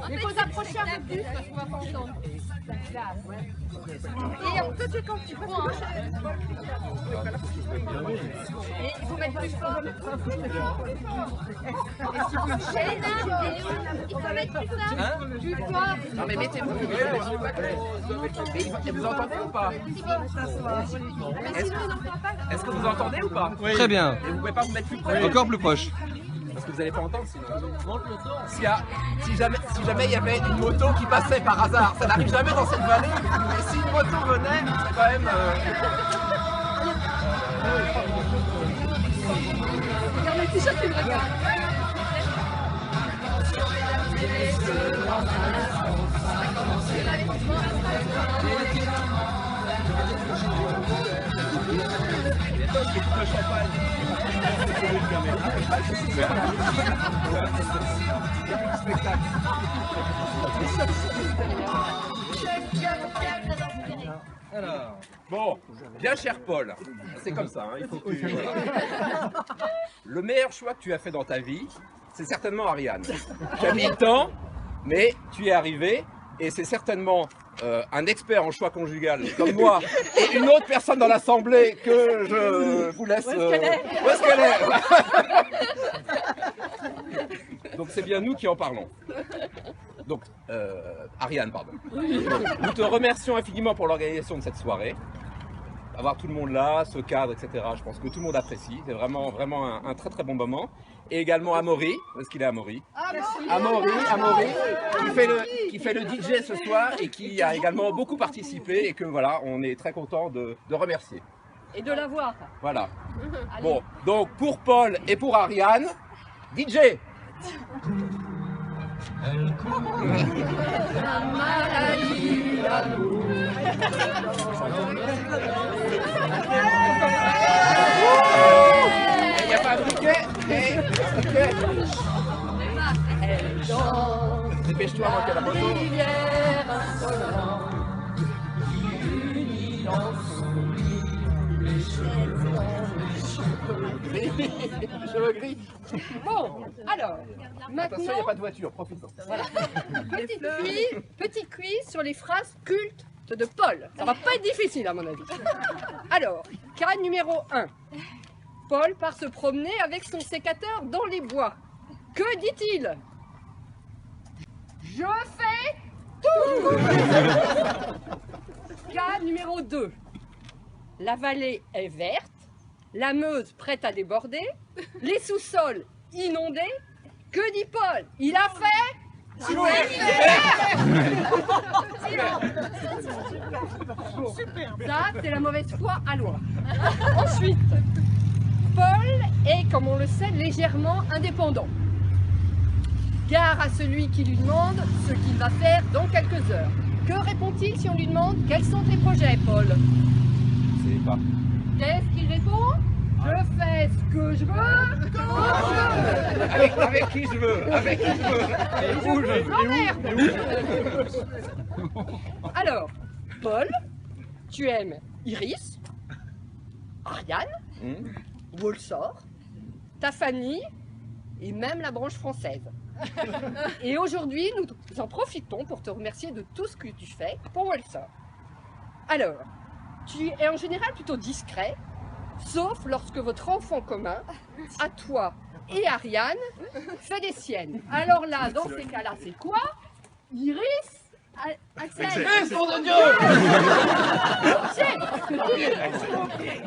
Il faut s'approcher un peu plus parce qu'on va pas entendre. Et on peut quand tu prends. Et il faut mettre plus fort. Il faut mettre plus fort. Plus fort. Non mais mettez-vous. Mais vous entendez ou pas? Est-ce que vous entendez ou pas? Très bien. Et vous pouvez pas vous mettre plus près? Encore plus proche. Parce que vous n'allez pas entendre sinon. Si jamais il y avait une moto qui passait par hasard, ça n'arrive jamais dans cette vallée, mais si une moto venait, c'est quand même... Regarde le t-shirt, il me regarde. Le champagne. Alors, bon, bien cher Paul, c'est comme ça, hein, il faut que tu... Le meilleur choix que tu as fait dans ta vie, c'est certainement Ariane. Tu as mis le temps, mais tu y es arrivé, et c'est certainement un expert en choix conjugal comme moi, et une autre personne dans l'assemblée que je vous laisse... Où est-ce qu'elle est? Donc c'est bien nous qui en parlons. Donc, Ariane, pardon. Nous te remercions infiniment pour l'organisation de cette soirée. Avoir tout le monde là, ce cadre, etc. Je pense que tout le monde apprécie. C'est vraiment un très très bon moment. Et également Amaury, où est-ce qu'il est Amaury? Amaury, qui fait le DJ ce soir et qui a également beaucoup participé et que voilà, on est très content de remercier. Et de la voir. Voilà. Bon, donc pour Paul et pour Ariane, DJ. La maladie, l'amour. Il n'y a pas un bouquet. Dépêche-toi avant qu'elle a pas cheveux gris. Bon, alors, Attention, il maintenant, n'y a pas de voiture, profite. voilà. Petit quiz sur les phrases cultes de Paul. Ça va pas être difficile à mon avis. Alors, cas numéro 1. Paul part se promener avec son sécateur dans les bois. Que dit-il? Je fais tout. Cas numéro 2. La vallée est verte, la Meuse prête à déborder, les sous-sols inondés. Que dit Paul? Il a fait ça, c'est la mauvaise foi à loi. Ensuite, Paul est, comme on le sait, légèrement indépendant. Gare à celui qui lui demande ce qu'il va faire dans quelques heures. Que répond-il si on lui demande quels sont tes projets, Paul? Je sais pas. Qu'est-ce qu'il répond? Je fais ce que je veux, quand je veux. Avec qui je veux, avec qui je veux. Et où je veux. Alors, Paul, tu aimes Iris, Ariane, Walsall, ta famille et même la branche française. Et aujourd'hui, nous en profitons pour te remercier de tout ce que tu fais pour Walsall. Alors, tu es en général plutôt discret, sauf lorsque votre enfant commun, à toi et Ariane, fait des siennes. Alors là, dans ces cas-là, c'est quoi? Iris, Axel. Nom de Dieu.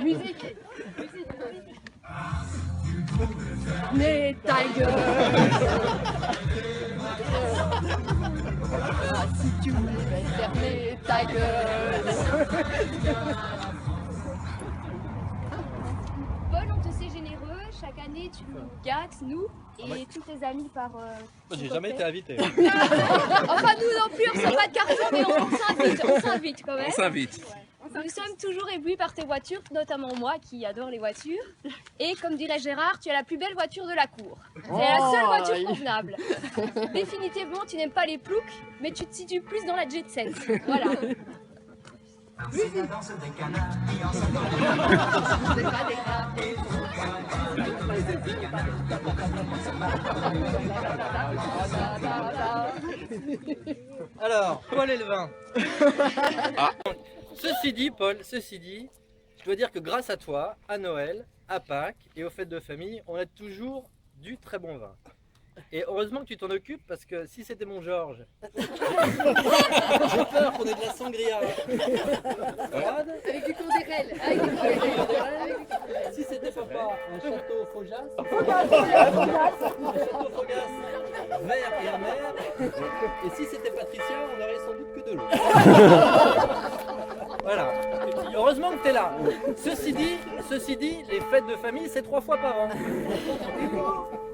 Musique. Mais ta gueule. Si tu voulais fermer ta gueule. Paul, on te sait généreux, chaque année tu nous gâtes, nous et tous tes amis par... J'ai jamais été invité. Enfin nous non plus, on reçoit pas de carton, mais on s'invite quand même. On s'invite. Nous sommes toujours éblouis par tes voitures, notamment moi qui adore les voitures. Et comme dirait Gérard, tu as la plus belle voiture de la cour. C'est la seule voiture convenable. Définitivement, tu n'aimes pas les ploucs, mais tu te situes plus dans la jet set. Voilà. C'est la danse des canards qui en Alors, Paul et le vin. Ceci dit, Paul, ceci dit, je dois dire que grâce à toi, à Noël, à Pâques et aux fêtes de famille, on a toujours du très bon vin. Et heureusement que tu t'en occupes parce que si c'était mon Georges, j'ai peur qu'on ait de la sangria. Froide. Avec du condérel. Si c'était papa, un château Faujas, un château Faugas vert et amer. Et si c'était Patricia, on aurait sans doute que de l'eau. Voilà. Heureusement que tu es là. Ceci dit, les fêtes de famille, c'est 3 fois par an.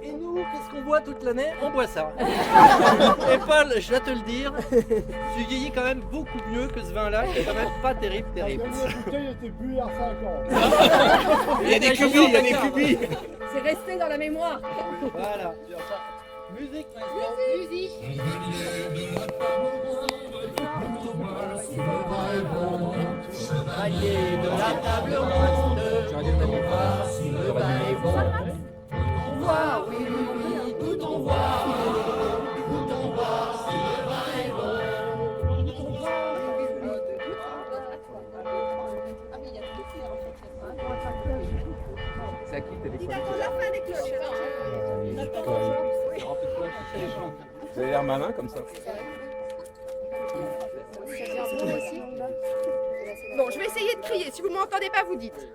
Et nous, qu'est-ce qu'on boit toute l'année? On boit ça. Et Paul, je vais te le dire, tu vieillis quand même beaucoup mieux que ce vin-là, qui est quand même pas terrible. La bouteille était bu il y a 5 ans. Il y a des cubis, il y a des cubis. C'est resté dans la mémoire. Voilà. Musique maintenant. Musique. Chevalier de la table ronde, si le vin est bon. On voit, oui, oui, oui, tout on voit, si le vin est bon. C'est à qui le téléphone? La fin des cloches. Vous avez l'air malin comme ça. Bon, je vais essayer de crier. Si vous ne m'entendez pas, vous dites.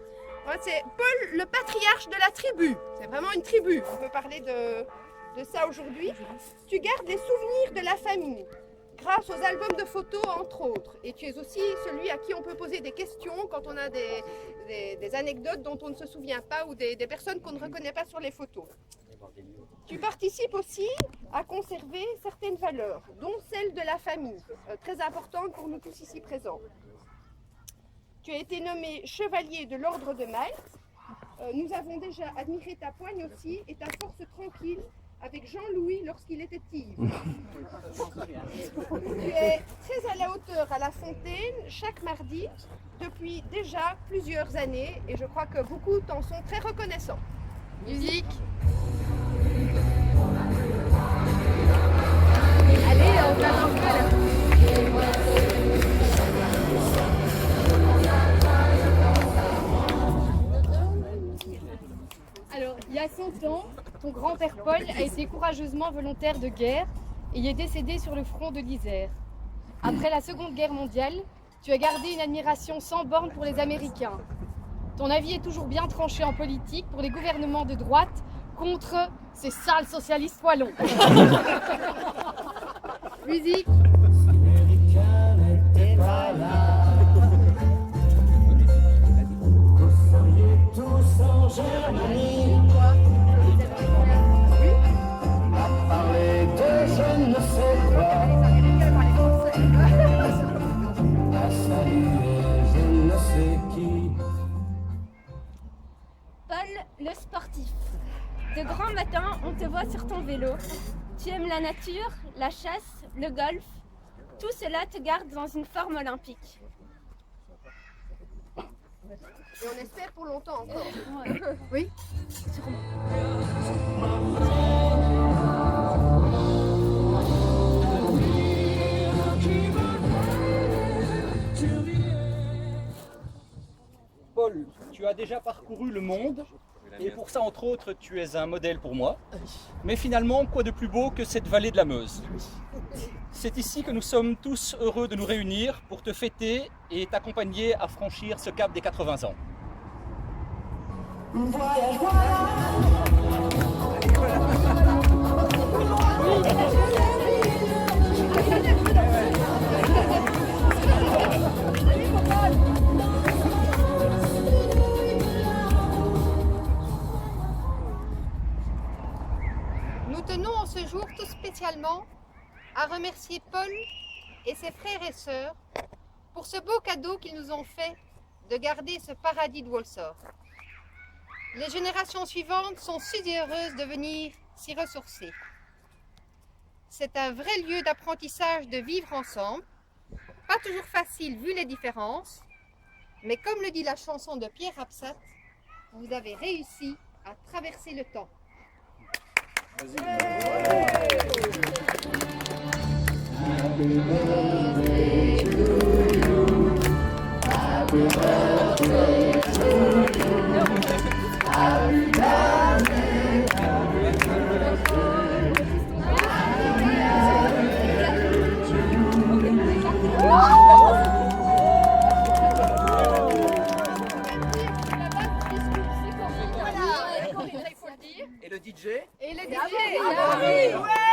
Voilà, c'est Paul, le patriarche de la tribu. C'est vraiment une tribu. On peut parler de ça aujourd'hui. Tu gardes les souvenirs de la famille grâce aux albums de photos, entre autres. Et tu es aussi celui à qui on peut poser des questions quand on a des anecdotes dont on ne se souvient pas ou des personnes qu'on ne reconnaît pas sur les photos. Tu participes aussi à conserver certaines valeurs, dont celle de la famille, très importante pour nous tous ici présents. Tu as été nommé chevalier de l'ordre de Malte. Nous avons déjà admiré ta poigne aussi et ta force tranquille avec Jean-Louis lorsqu'il était ivre. Tu es très à la hauteur à la Fontaine chaque mardi depuis déjà plusieurs années et je crois que beaucoup t'en sont très reconnaissants. Musique. Allez, on va un peu là. Alors, il y a 100 ans, ton grand-père Paul a été courageusement volontaire de guerre et il est décédé sur le front de l'Isère. Après la Seconde Guerre mondiale, tu as gardé une admiration sans borne pour les Américains. Ton avis est toujours bien tranché en politique pour les gouvernements de droite contre ces sales socialistes poilons. Musique. Paul, le sportif. De grand matin, on te voit sur ton vélo. Tu aimes la nature, la chasse, le golf. Tout cela te garde dans une forme olympique. Et on espère pour longtemps encore. Ouais. Oui. Paul, tu as déjà parcouru le monde et pour ça, entre autres, tu es un modèle pour moi. Mais finalement, quoi de plus beau que cette vallée de la Meuse? C'est ici que nous sommes tous heureux de nous réunir pour te fêter et t'accompagner à franchir ce cap des 80 ans. Nous tenons en ce jour tout spécialement à remercier Paul et ses frères et sœurs pour ce beau cadeau qu'ils nous ont fait de garder ce paradis de Walsall. Les générations suivantes sont si heureuses de venir s'y ressourcer. C'est un vrai lieu d'apprentissage de vivre ensemble, pas toujours facile vu les différences, mais comme le dit la chanson de Pierre Absat, vous avez réussi à traverser le temps. Et le DJ? Et le DJ. Ah oui, ouais.